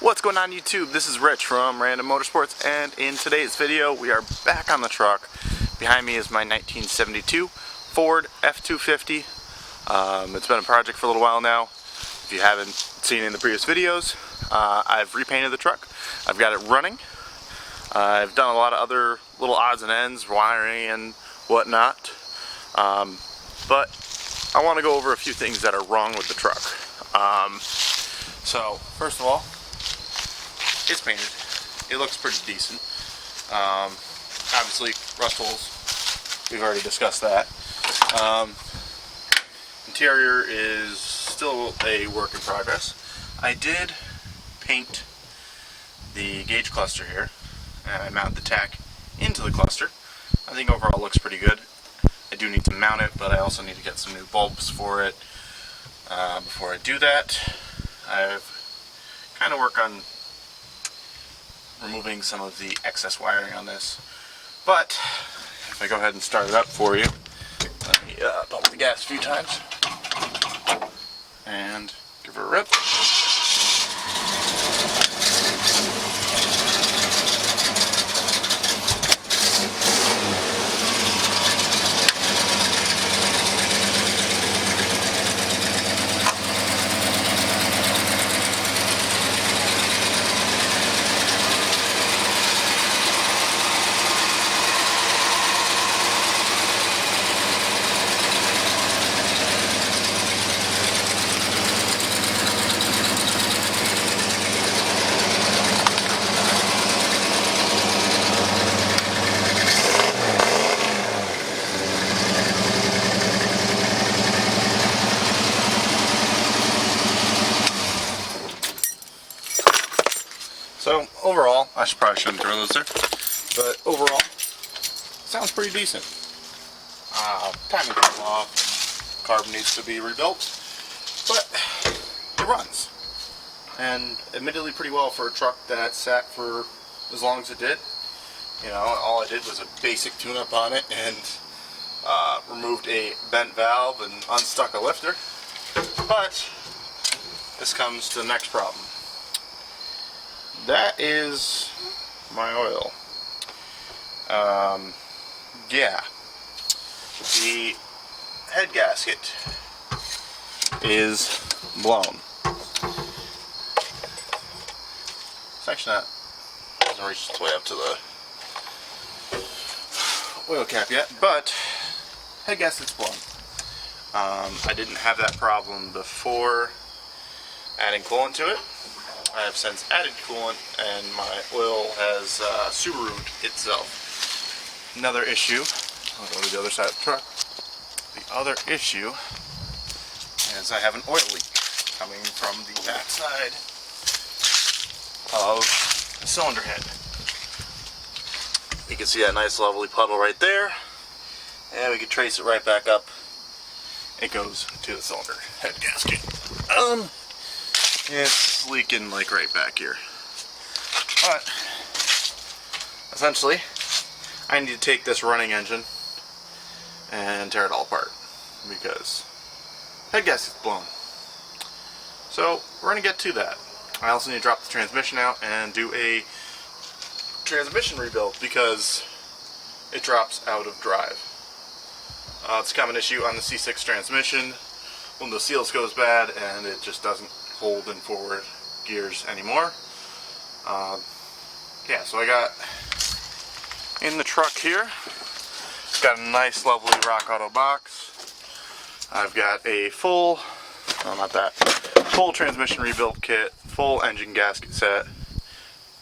What's going on YouTube? This is Rich from Random Motorsports, and in today's video we are back on the truck. Behind me is my 1972 Ford F250. It's been a project for a little while now. If you haven't seen in the previous videos, I've repainted the truck. I've got it running. I've done a lot of other little odds and ends, wiring and whatnot. But I want to go over a few things that are wrong with the truck. So first of all, it's painted. It looks pretty decent. Obviously, rust holes, we've already discussed that. Interior is still a work in progress. I did paint the gauge cluster here, and I mounted the tack into the cluster. I think overall it looks pretty good. I do need to mount it, but I also need to get some new bulbs for it. Before I do that, I've kind of worked on removing some of the excess wiring on this. But if I go ahead and start it up for you, let me pump the gas a few times and give her a rip. So overall, probably shouldn't throw those there, but overall, sounds pretty decent. Timing comes off, carbon needs to be rebuilt, but it runs. And admittedly pretty well for a truck that sat for as long as it did. You know, all I did was a basic tune-up on it and removed a bent valve and unstuck a lifter. But this comes to the next problem. That is my oil. Yeah. The head gasket is blown. It's actually not, it hasn't reached its way up to the oil cap yet, but head gasket's blown. I didn't have that problem before adding coolant to it. I have since added coolant, and my oil has Subaru'd itself. Another issue, I'll go to the other side of the truck. The other issue is I have an oil leak coming from the back side of the cylinder head. You can see that nice lovely puddle right there, and we can trace it right back up. It goes to the cylinder head gasket. It's leaking like right back here. But essentially, I need to take this running engine and tear it all apart because head gasket's blown. So we're gonna get to that. I also need to drop the transmission out and do a transmission rebuild because it drops out of drive. It's a common issue on the C6 transmission when the seals goes bad and it just doesn't hold in forward gears anymore. Yeah, so I got in the truck here, it's got a nice lovely Rock Auto box. I've got a full, no not that, full transmission rebuild kit, full engine gasket set,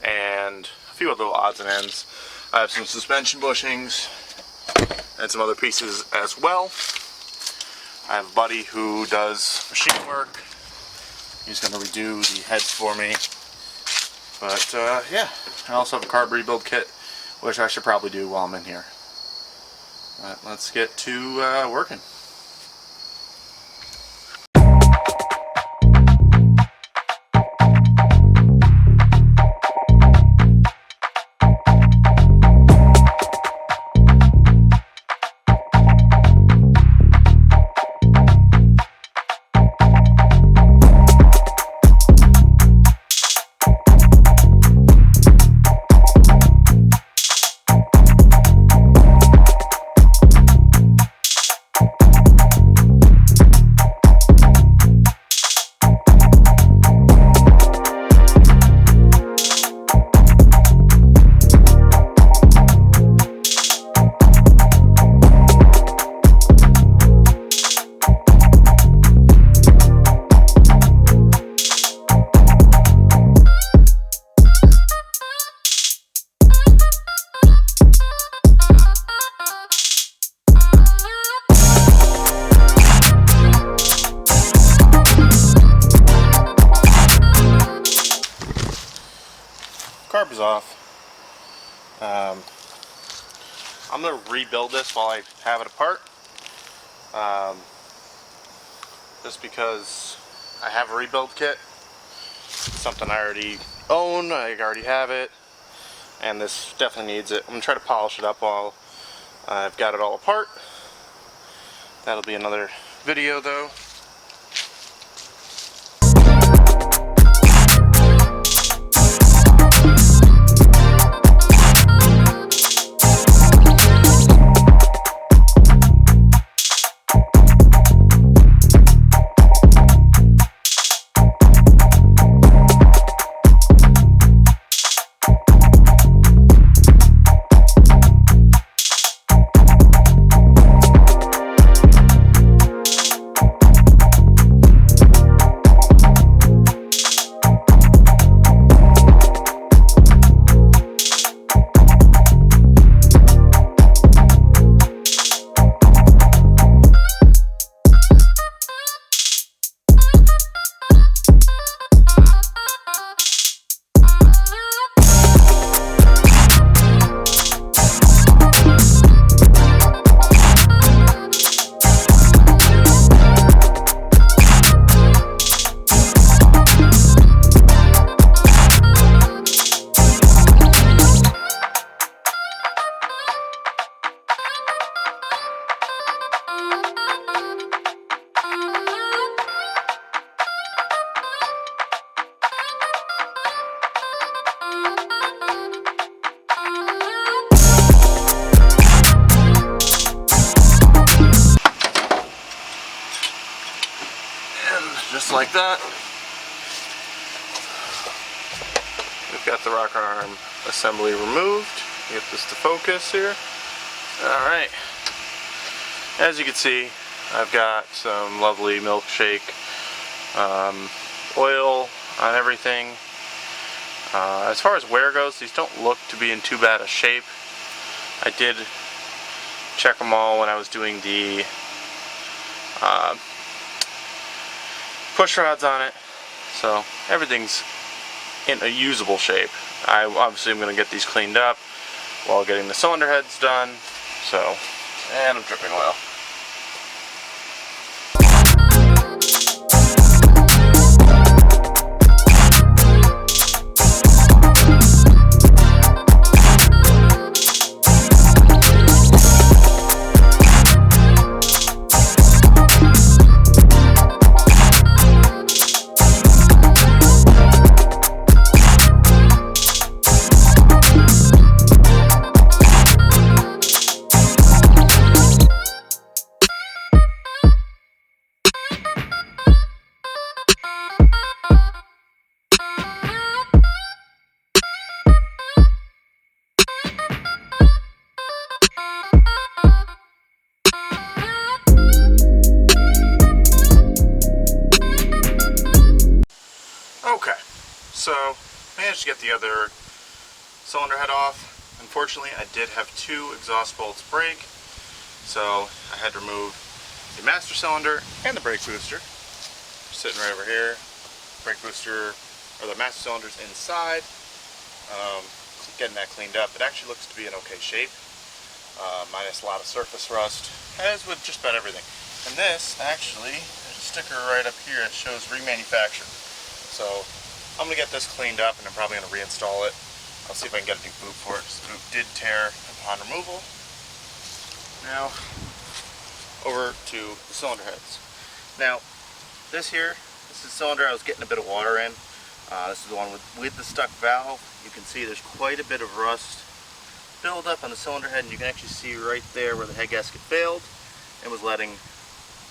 and a few other little odds and ends. I have some suspension bushings and some other pieces as well. I have a buddy who does machine work. He's going to redo the heads for me. But yeah, I also have a carb rebuild kit, which I should probably do while I'm in here. But let's get to working. carb is off. I'm going to rebuild this while I have it apart. Just because I have a rebuild kit. It's something I already own, I already have it, and this definitely needs it. I'm going to try to polish it up while I've got it all apart. That'll be another video though. Just like that, we've got the rocker arm assembly removed. Get this to focus here. Alright, as you can see, I've got some lovely milkshake oil on everything. As far as wear goes, these don't look to be in too bad a shape. I did check them all when I was doing the push rods on it, so everything's in a usable shape. I obviously am going to get these cleaned up while getting the cylinder heads done. So, and I'm dripping oil. Okay, so managed to get the other cylinder head off. Unfortunately, I did have two exhaust bolts break, so I had to remove the master cylinder and the brake booster. Sitting right over here. Brake booster, or the master cylinder's inside. Getting that cleaned up. It actually looks to be in okay shape, minus a lot of surface rust, as with just about everything. And this, actually, there's a sticker right up here that shows remanufactured. So I'm going to get this cleaned up and I'm probably going to reinstall it. I'll see if I can get a new boot for it. This boot did tear upon removal. Now, over to the cylinder heads. Now, this is the cylinder I was getting a bit of water in. This is the one with the stuck valve. You can see there's quite a bit of rust buildup on the cylinder head, and you can actually see right there where the head gasket failed and was letting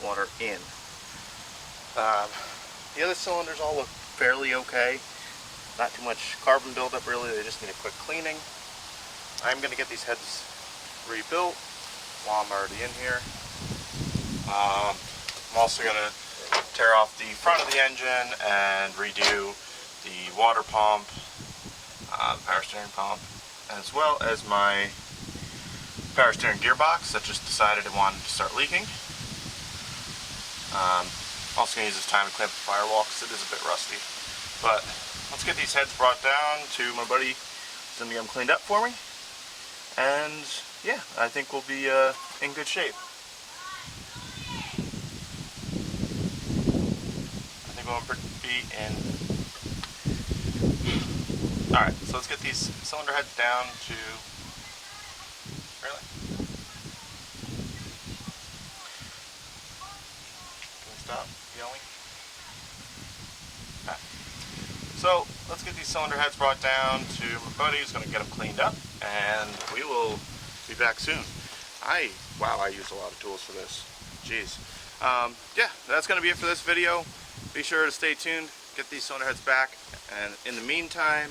water in. The other cylinders all look fairly okay. Not too much carbon buildup really, they just need a quick cleaning. I'm going to get these heads rebuilt while I'm already in here. I'm also going to tear off the front of the engine and redo the water pump, power steering pump, as well as my power steering gearbox that just decided it wanted to start leaking. I'm also going to use this time to clamp the firewall because it is a bit rusty. But let's get these heads brought down to my buddy. He's gonna get them cleaned up for me, and yeah, I think we'll be in good shape. I think we'll be in. All right, so let's get these cylinder heads down to. Really? Can we stop yelling? Okay. So let's get these cylinder heads brought down to my buddy who's going to get them cleaned up, and we will be back soon. Wow, I used a lot of tools for this. Jeez. Yeah, that's going to be it for this video. Be sure to stay tuned, get these cylinder heads back, and in the meantime,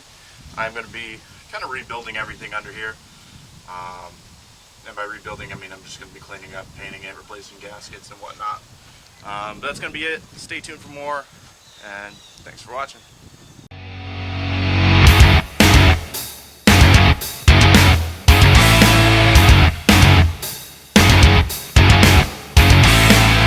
I'm going to be kind of rebuilding everything under here. And by rebuilding, I mean I'm just going to be cleaning up, painting it, replacing gaskets and whatnot. But that's going to be it. Stay tuned for more, and thanks for watching.